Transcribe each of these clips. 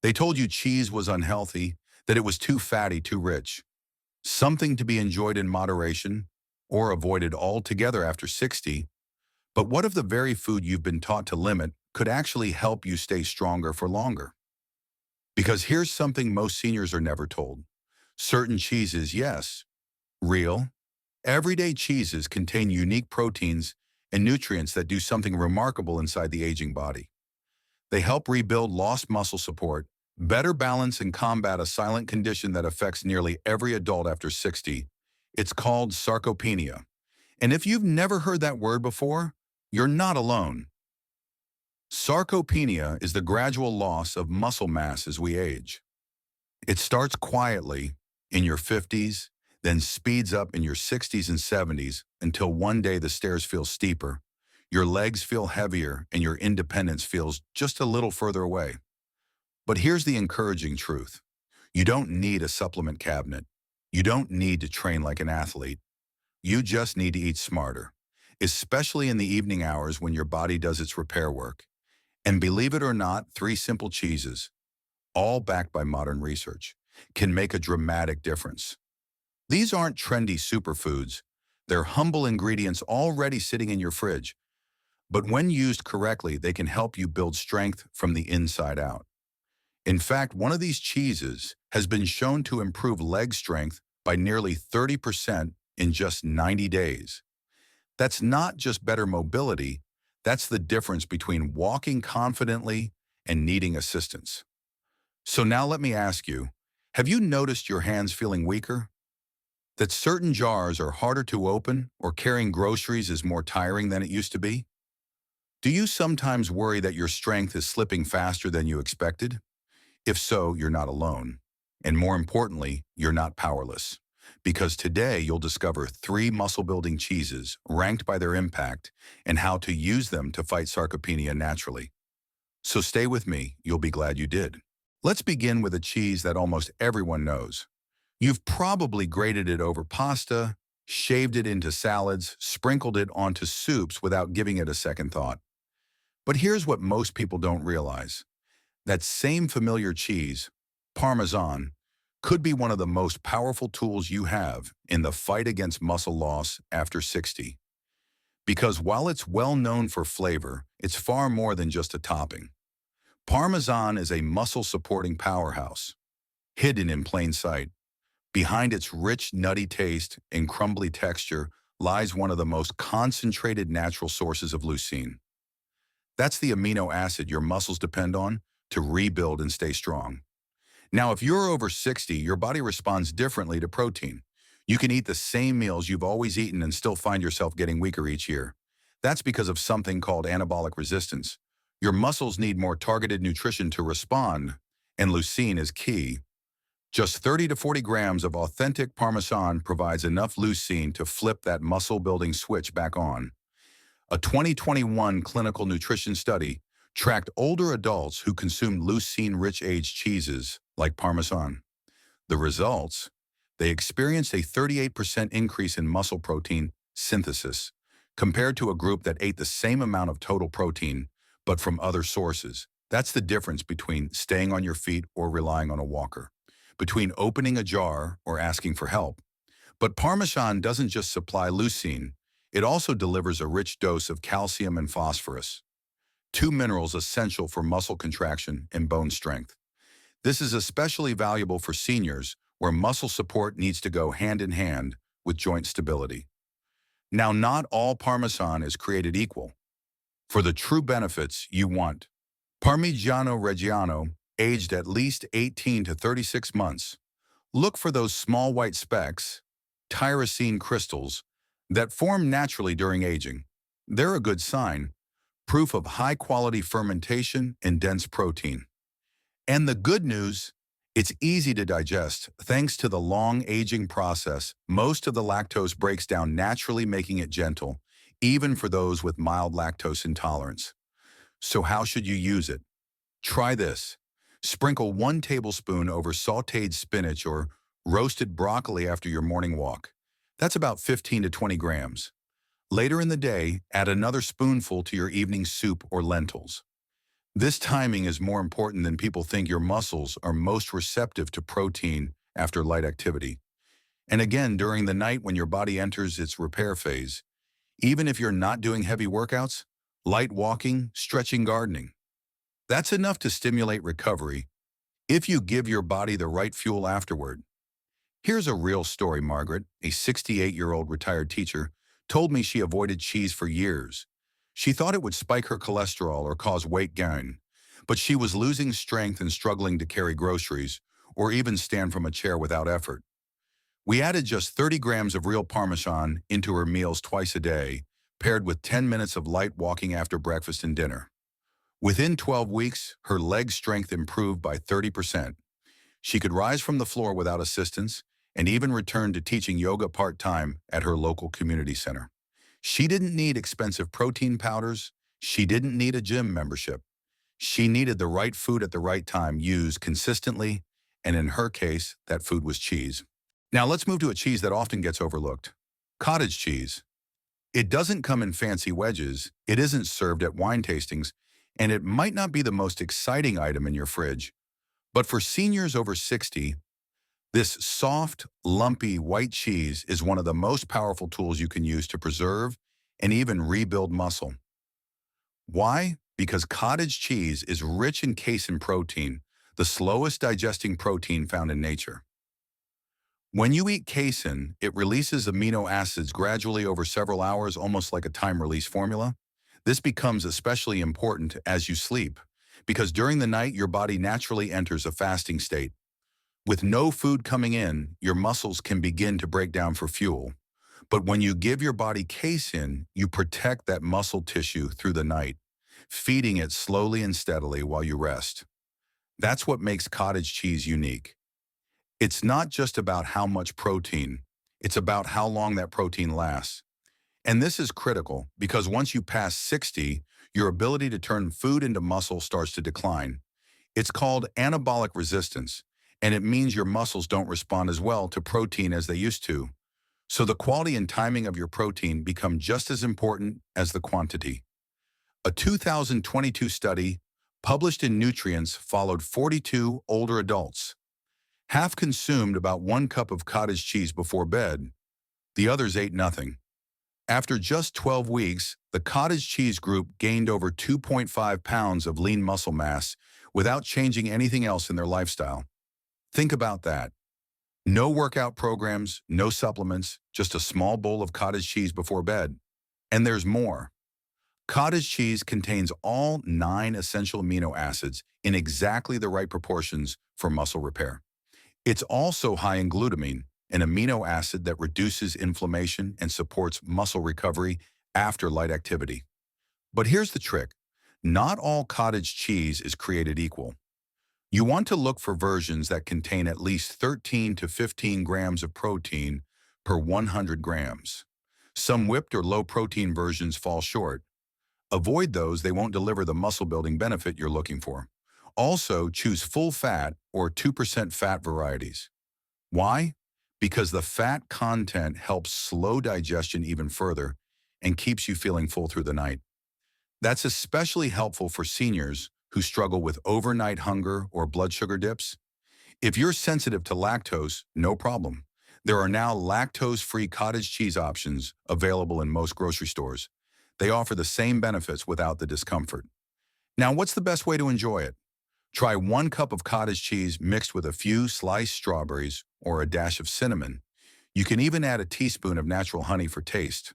They told you cheese was unhealthy, that it was too fatty, too rich, something to be enjoyed in moderation or avoided altogether after 60. But what if the very food you've been taught to limit could actually help you stay stronger for longer? Because here's something most seniors are never told. Certain cheeses, yes, real, everyday cheeses contain unique proteins and nutrients that do something remarkable inside the aging body. They help rebuild lost muscle support, better balance and combat a silent condition that affects nearly every adult after 60. It's called sarcopenia. And if you've never heard that word before, you're not alone. Sarcopenia is the gradual loss of muscle mass as we age. It starts quietly in your 50s, then speeds up in your 60s and 70s until one day the stairs feel steeper, your legs feel heavier, and your independence feels just a little further away. But here's the encouraging truth. You don't need a supplement cabinet. You don't need to train like an athlete. You just need to eat smarter, especially in the evening hours when your body does its repair work. And believe it or not, 3 simple cheeses, all backed by modern research, can make a dramatic difference. These aren't trendy superfoods. They're humble ingredients already sitting in your fridge. But when used correctly, they can help you build strength from the inside out. In fact, one of these cheeses has been shown to improve leg strength by nearly 30% in just 90 days. That's not just better mobility, that's the difference between walking confidently and needing assistance. So now let me ask you, have you noticed your hands feeling weaker? That certain jars are harder to open or carrying groceries is more tiring than it used to be? Do you sometimes worry that your strength is slipping faster than you expected? If so, you're not alone. And more importantly, you're not powerless. Because today you'll discover 3 muscle-building cheeses ranked by their impact and how to use them to fight sarcopenia naturally. So stay with me, you'll be glad you did. Let's begin with a cheese that almost everyone knows. You've probably grated it over pasta, shaved it into salads, sprinkled it onto soups without giving it a second thought. But here's what most people don't realize. That same familiar cheese, Parmesan, could be one of the most powerful tools you have in the fight against muscle loss after 60. Because while it's well known for flavor, it's far more than just a topping. Parmesan is a muscle-supporting powerhouse, hidden in plain sight. Behind its rich, nutty taste and crumbly texture lies one of the most concentrated natural sources of leucine. That's the amino acid your muscles depend on to rebuild and stay strong. Now, if you're over 60, your body responds differently to protein. You can eat the same meals you've always eaten and still find yourself getting weaker each year. That's because of something called anabolic resistance. Your muscles need more targeted nutrition to respond, and leucine is key. Just 30 to 40 grams of authentic Parmesan provides enough leucine to flip that muscle-building switch back on. A 2021 clinical nutrition study tracked older adults who consumed leucine-rich aged cheeses like Parmesan. The results? They experienced a 38% increase in muscle protein synthesis compared to a group that ate the same amount of total protein, but from other sources. That's the difference between staying on your feet or relying on a walker, between opening a jar or asking for help. But Parmesan doesn't just supply leucine, it also delivers a rich dose of calcium and phosphorus, 2 minerals essential for muscle contraction and bone strength. This is especially valuable for seniors where muscle support needs to go hand in hand with joint stability. Now, not all Parmesan is created equal. For the true benefits you want, Parmigiano Reggiano, aged at least 18 to 36 months, look for those small white specks, tyrosine crystals, that form naturally during aging. They're a good sign, proof of high-quality fermentation and dense protein. And the good news, it's easy to digest. Thanks to the long aging process, most of the lactose breaks down naturally, making it gentle, even for those with mild lactose intolerance. So how should you use it? Try this. Sprinkle 1 tablespoon over sautéed spinach or roasted broccoli after your morning walk. That's about 15 to 20 grams. Later in the day, add another spoonful to your evening soup or lentils. This timing is more important than people think. Your muscles are most receptive to protein after light activity. And again, during the night when your body enters its repair phase, even if you're not doing heavy workouts, light walking, stretching, gardening, that's enough to stimulate recovery if you give your body the right fuel afterward. Here's a real story. Margaret, a 68-year-old retired teacher, told me she avoided cheese for years. She thought it would spike her cholesterol or cause weight gain, but she was losing strength and struggling to carry groceries or even stand from a chair without effort. We added just 30 grams of real Parmesan into her meals twice a day, paired with 10 minutes of light walking after breakfast and dinner. Within 12 weeks, her leg strength improved by 30%. She could rise from the floor without assistance and even return to teaching yoga part-time at her local community center. She didn't need expensive protein powders. She didn't need a gym membership. She needed the right food at the right time, used consistently, and in her case, that food was cheese. Now let's move to a cheese that often gets overlooked. Cottage cheese. It doesn't come in fancy wedges, it isn't served at wine tastings, and it might not be the most exciting item in your fridge. But for seniors over 60, this soft, lumpy white cheese is one of the most powerful tools you can use to preserve and even rebuild muscle. Why? Because cottage cheese is rich in casein protein, the slowest digesting protein found in nature. When you eat casein, it releases amino acids gradually over several hours, almost like a time-release formula. This becomes especially important as you sleep, because during the night, your body naturally enters a fasting state. With no food coming in, your muscles can begin to break down for fuel. But when you give your body casein, you protect that muscle tissue through the night, feeding it slowly and steadily while you rest. That's what makes cottage cheese unique. It's not just about how much protein, it's about how long that protein lasts. And this is critical because once you pass 60, your ability to turn food into muscle starts to decline. It's called anabolic resistance, and it means your muscles don't respond as well to protein as they used to. So the quality and timing of your protein become just as important as the quantity. A 2022 study published in Nutrients followed 42 older adults. Half consumed about 1 cup of cottage cheese before bed. The others ate nothing. After just 12 weeks, the cottage cheese group gained over 2.5 pounds of lean muscle mass without changing anything else in their lifestyle. Think about that. No workout programs, no supplements, just a small bowl of cottage cheese before bed. And there's more. Cottage cheese contains all 9 essential amino acids in exactly the right proportions for muscle repair. It's also high in glutamine, an amino acid that reduces inflammation and supports muscle recovery after light activity. But here's the trick. Not all cottage cheese is created equal. You want to look for versions that contain at least 13 to 15 grams of protein per 100 grams. Some whipped or low-protein versions fall short. Avoid those; they won't deliver the muscle-building benefit you're looking for. Also, choose full-fat or 2% fat varieties. Why? Because the fat content helps slow digestion even further and keeps you feeling full through the night. That's especially helpful for seniors who struggle with overnight hunger or blood sugar dips. If you're sensitive to lactose, no problem. There are now lactose-free cottage cheese options available in most grocery stores. They offer the same benefits without the discomfort. Now, what's the best way to enjoy it? Try 1 cup of cottage cheese mixed with a few sliced strawberries or a dash of cinnamon. You can even add a teaspoon of natural honey for taste.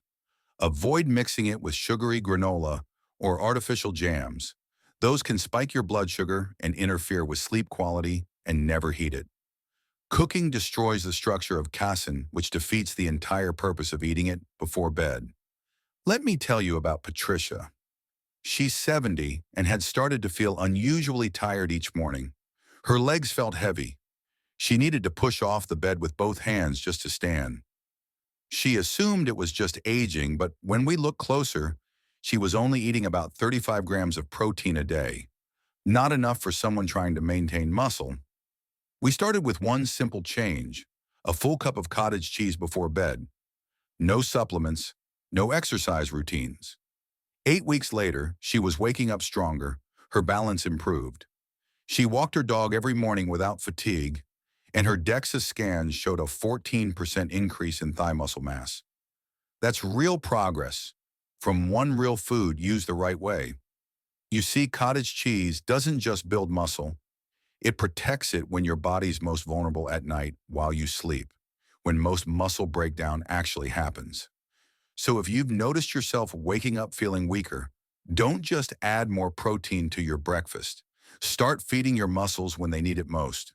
Avoid mixing it with sugary granola or artificial jams. Those can spike your blood sugar and interfere with sleep quality and never heat it. Cooking destroys the structure of casein, which defeats the entire purpose of eating it before bed. Let me tell you about Patricia. She's 70 and had started to feel unusually tired each morning. Her legs felt heavy. She needed to push off the bed with both hands just to stand. She assumed it was just aging, but when we looked closer, she was only eating about 35 grams of protein a day. Not enough for someone trying to maintain muscle. We started with one simple change: a full cup of cottage cheese before bed. No supplements, no exercise routines. 8 weeks later, she was waking up stronger, her balance improved. She walked her dog every morning without fatigue, and her DEXA scans showed a 14% increase in thigh muscle mass. That's real progress from one real food used the right way. You see, cottage cheese doesn't just build muscle, it protects it when your body's most vulnerable at night while you sleep, when most muscle breakdown actually happens. So if you've noticed yourself waking up feeling weaker, don't just add more protein to your breakfast. Start feeding your muscles when they need it most.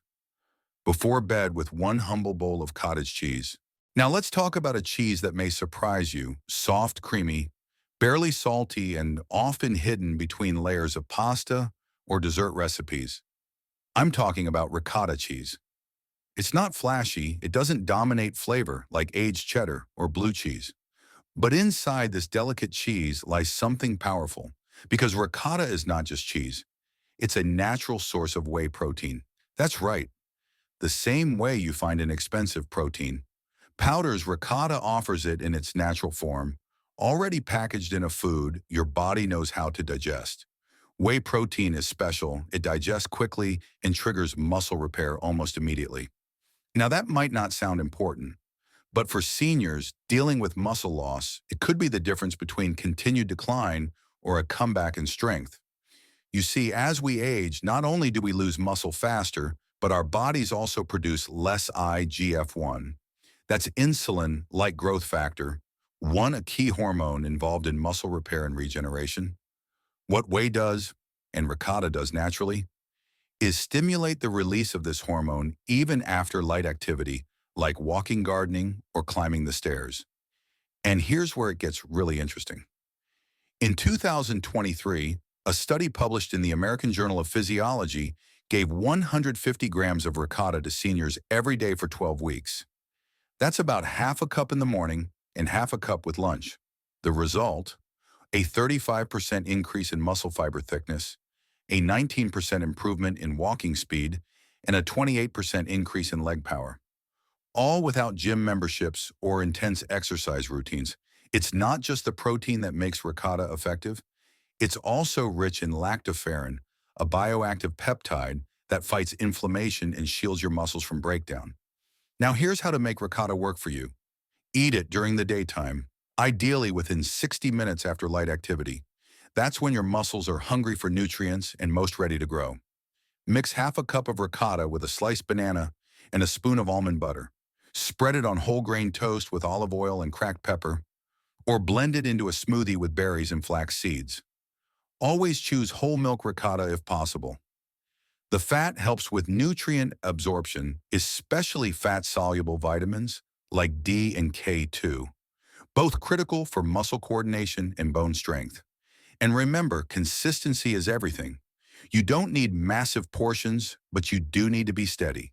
Before bed with one humble bowl of cottage cheese. Now let's talk about a cheese that may surprise you, soft, creamy, barely salty, and often hidden between layers of pasta or dessert recipes. I'm talking about ricotta cheese. It's not flashy, it doesn't dominate flavor like aged cheddar or blue cheese. But inside this delicate cheese lies something powerful, because ricotta is not just cheese. It's a natural source of whey protein. That's right, the same way you find an expensive protein. Powders, ricotta offers it in its natural form, already packaged in a food your body knows how to digest. Whey protein is special, it digests quickly and triggers muscle repair almost immediately. Now that might not sound important, but for seniors dealing with muscle loss, it could be the difference between continued decline or a comeback in strength. You see, as we age, not only do we lose muscle faster, but our bodies also produce less IGF-1. That's insulin-like growth factor, a key hormone involved in muscle repair and regeneration. What whey does, and ricotta does naturally, is stimulate the release of this hormone even after light activity, like walking, gardening, or climbing the stairs. And here's where it gets really interesting. In 2023, a study published in the American Journal of Physiology gave 150 grams of ricotta to seniors every day for 12 weeks. That's about half a cup in the morning and half a cup with lunch. The result? A 35% increase in muscle fiber thickness, a 19% improvement in walking speed, and a 28% increase in leg power. All without gym memberships or intense exercise routines. It's not just the protein that makes ricotta effective, it's also rich in lactoferrin, a bioactive peptide that fights inflammation and shields your muscles from breakdown. Now here's how to make ricotta work for you. Eat it during the daytime, ideally within 60 minutes after light activity. That's when your muscles are hungry for nutrients and most ready to grow. Mix half a cup of ricotta with a sliced banana and a spoon of almond butter. Spread it on whole grain toast with olive oil and cracked pepper, or blend it into a smoothie with berries and flax seeds. Always choose whole milk ricotta if possible. The fat helps with nutrient absorption, especially fat-soluble vitamins like D and K2, both critical for muscle coordination and bone strength. And remember, consistency is everything. You don't need massive portions, but you do need to be steady.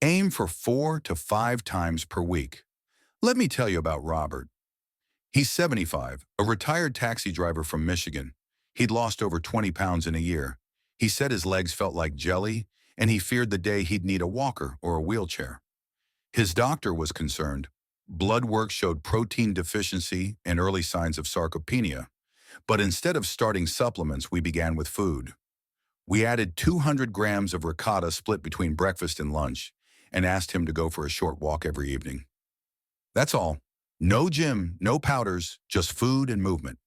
Aim for 4 to 5 times per week. Let me tell you about Robert. He's 75, a retired taxi driver from Michigan. He'd lost over 20 pounds in a year. He said his legs felt like jelly, and he feared the day he'd need a walker or a wheelchair. His doctor was concerned. Blood work showed protein deficiency and early signs of sarcopenia. But instead of starting supplements, we began with food. We added 200 grams of ricotta split between breakfast and lunch, and asked him to go for a short walk every evening. That's all. No gym, no powders, just food and movement.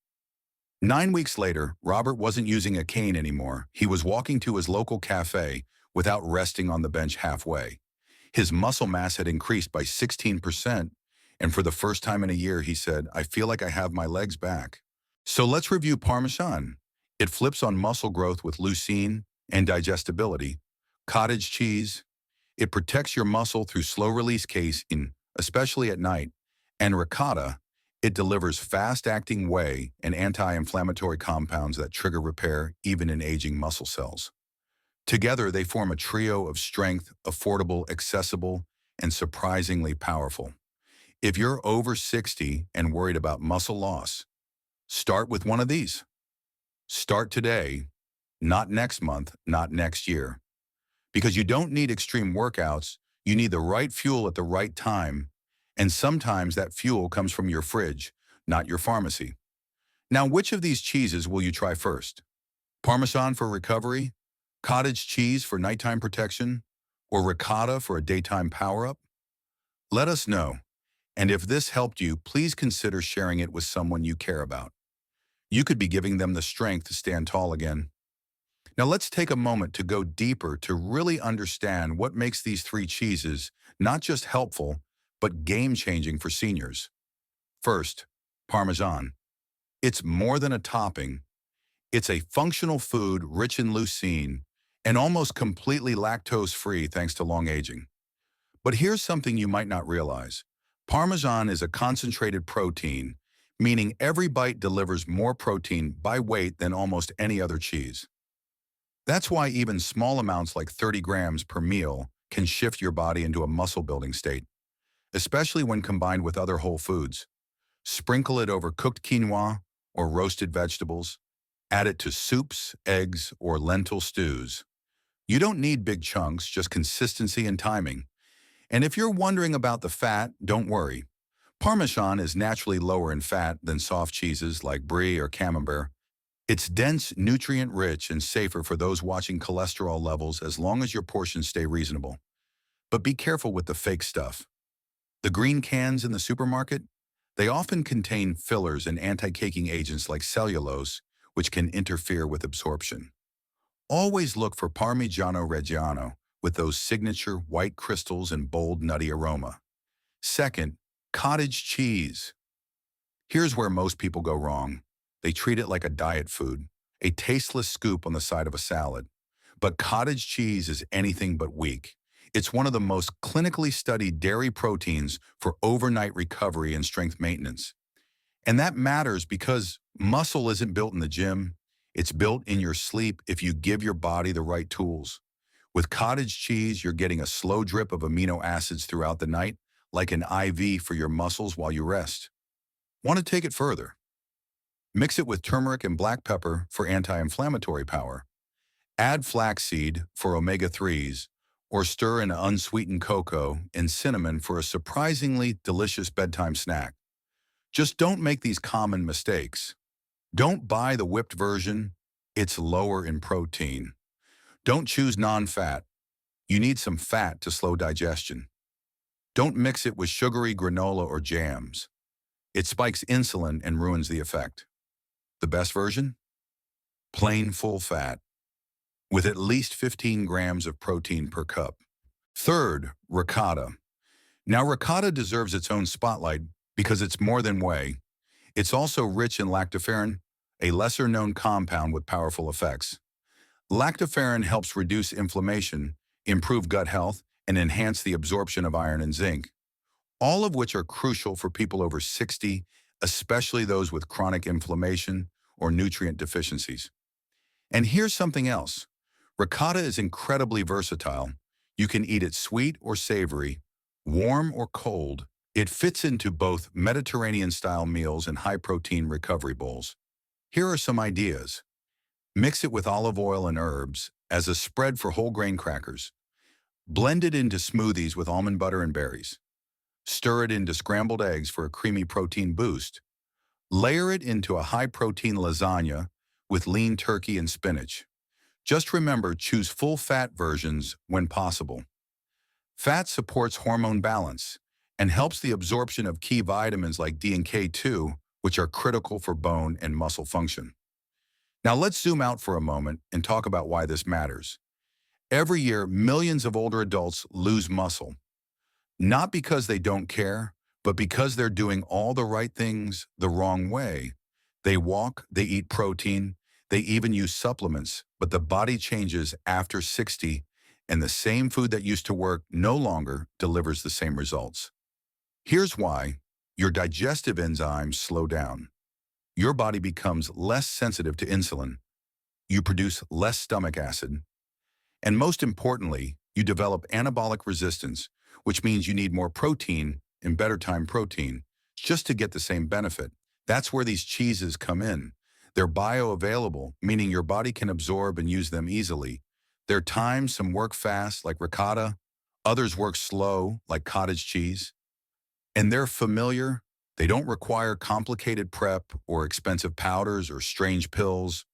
9 weeks later, Robert wasn't using a cane anymore. He was walking to his local cafe without resting on the bench halfway. His muscle mass had increased by 16%, and for the first time in a year, he said, "I feel like I have my legs back." So let's review Parmesan. It flips on muscle growth with leucine and digestibility. Cottage cheese. It protects your muscle through slow-release casein, especially at night. And ricotta. It delivers fast-acting whey and anti-inflammatory compounds that trigger repair even in aging muscle cells. Together, they form a trio of strength, affordable, accessible, and surprisingly powerful. If you're over 60 and worried about muscle loss, start with one of these. Start today, not next month, not next year. Because you don't need extreme workouts, you need the right fuel at the right time, and sometimes that fuel comes from your fridge, not your pharmacy. Now, which of these cheeses will you try first? Parmesan for recovery, cottage cheese for nighttime protection, or ricotta for a daytime power-up? Let us know. And if this helped you, please consider sharing it with someone you care about. You could be giving them the strength to stand tall again. Now let's take a moment to go deeper to really understand what makes these three cheeses not just helpful, but game-changing for seniors. First, Parmesan. It's more than a topping. It's a functional food rich in leucine and almost completely lactose-free thanks to long aging. But here's something you might not realize. Parmesan is a concentrated protein, meaning every bite delivers more protein by weight than almost any other cheese. That's why even small amounts like 30 grams per meal can shift your body into a muscle-building state, especially when combined with other whole foods. Sprinkle it over cooked quinoa or roasted vegetables. Add it to soups, eggs, or lentil stews. You don't need big chunks, just consistency and timing. And if you're wondering about the fat, don't worry. Parmesan is naturally lower in fat than soft cheeses like brie or camembert. It's dense, nutrient-rich, and safer for those watching cholesterol levels as long as your portions stay reasonable. But be careful with the fake stuff. The green cans in the supermarket, they often contain fillers and anti-caking agents like cellulose, which can interfere with absorption. Always look for Parmigiano Reggiano with those signature white crystals and bold nutty aroma. Second, cottage cheese. Here's where most people go wrong. They treat it like a diet food, a tasteless scoop on the side of a salad. But cottage cheese is anything but weak. It's one of the most clinically studied dairy proteins for overnight recovery and strength maintenance. And that matters because muscle isn't built in the gym. It's built in your sleep if you give your body the right tools. With cottage cheese, you're getting a slow drip of amino acids throughout the night, like an IV for your muscles while you rest. Want to take it further? Mix it with turmeric and black pepper for anti-inflammatory power. Add flaxseed for omega-3s, or stir in unsweetened cocoa and cinnamon for a surprisingly delicious bedtime snack. Just don't make these common mistakes. Don't buy the whipped version. It's lower in protein. Don't choose non-fat. You need some fat to slow digestion. Don't mix it with sugary granola or jams. It spikes insulin and ruins the effect. The best version? Plain full fat, with at least 15 grams of protein per cup. Third, ricotta. Now, ricotta deserves its own spotlight because it's more than whey. It's also rich in lactoferrin, a lesser-known compound with powerful effects. Lactoferrin helps reduce inflammation, improve gut health, and enhance the absorption of iron and zinc, all of which are crucial for people over 60, especially those with chronic inflammation or nutrient deficiencies. And here's something else. Ricotta is incredibly versatile. You can eat it sweet or savory, warm or cold. It fits into both Mediterranean-style meals and high-protein recovery bowls. Here are some ideas. Mix it with olive oil and herbs as a spread for whole grain crackers. Blend it into smoothies with almond butter and berries. Stir it into scrambled eggs for a creamy protein boost. Layer it into a high-protein lasagna with lean turkey and spinach. Just remember, choose full-fat versions when possible. Fat supports hormone balance and helps the absorption of key vitamins like D and K2, which are critical for bone and muscle function. Now let's zoom out for a moment and talk about why this matters. Every year, millions of older adults lose muscle, not because they don't care, but because they're doing all the right things the wrong way. They walk, they eat protein, they even use supplements, but the body changes after 60, and the same food that used to work no longer delivers the same results. Here's why. Your digestive enzymes slow down. Your body becomes less sensitive to insulin. You produce less stomach acid. And most importantly, you develop anabolic resistance, which means you need more protein and better time protein just to get the same benefit. That's where these cheeses come in. They're bioavailable, meaning your body can absorb and use them easily. They're timed, some work fast, like ricotta. Others work slow, like cottage cheese. And they're familiar. They don't require complicated prep or expensive powders or strange pills.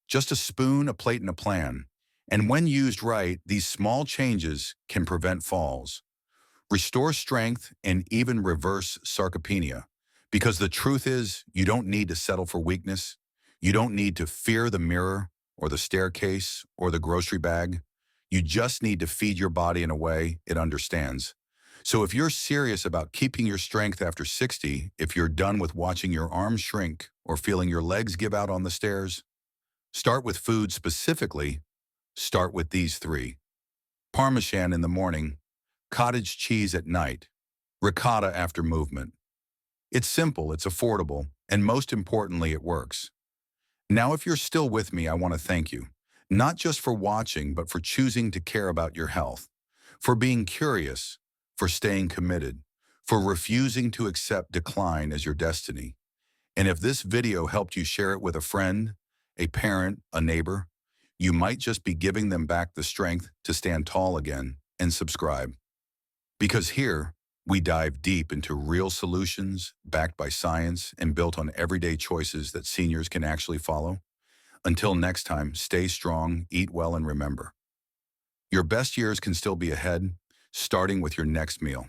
Just a spoon, a plate, and a plan. And when used right, these small changes can prevent falls, restore strength, and even reverse sarcopenia. Because the truth is, you don't need to settle for weakness. You don't need to fear the mirror or the staircase or the grocery bag. You just need to feed your body in a way it understands. So if you're serious about keeping your strength after 60, if you're done with watching your arms shrink or feeling your legs give out on the stairs, start with food specifically. Start with these three. Parmesan in the morning, cottage cheese at night, ricotta after movement. It's simple, it's affordable, and most importantly, it works. Now, if you're still with me, I want to thank you, not just for watching, but for choosing to care about your health, for being curious, for staying committed, for refusing to accept decline as your destiny. And if this video helped you share it with a friend, a parent, a neighbor, you might just be giving them back the strength to stand tall again. And subscribe. Because here, we dive deep into real solutions backed by science and built on everyday choices that seniors can actually follow. Until next time, stay strong, eat well, and remember, your best years can still be ahead, starting with your next meal.